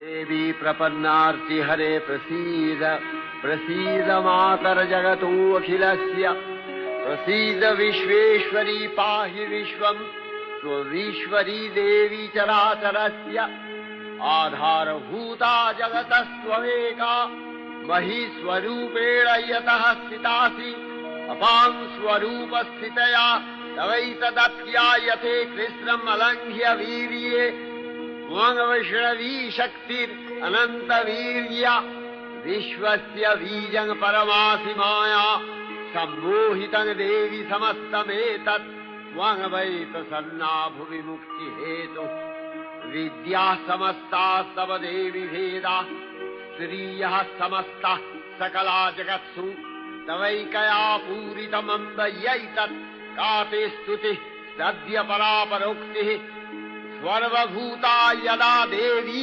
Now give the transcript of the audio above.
देवी प्रपन्नार्ति हरे प्रसीद प्रसीद मातर जगतो अखिलस्य प्रसीद विश्वेश्वरी पाहि विश्वं स्वविश्वरी देवी चराचरस्य आधारभूता जगतस्त्वमेका महीस्वरूपेण यतः स्थितासि अपां स्वरूपस्थितया तवैतदप्यायते कृष्णम् अलङ्घ्य वीर्ये वैष्णवी शक्तिरनंत वीर्य विश्वस्य बीजं परमासि माया सम्मोहितं देवी समस्तमेतत् त्वं वै प्रसन्ना भुवि मुक्ति हेतु विद्या समस्ता तव देवी भेदा श्रियः समस्ता सकला जगत्सु तवैकया पूरितमम्ब यैतत् का ते स्तुतिः सद्य परापरोक्तिः सर्वभूता यदा देवी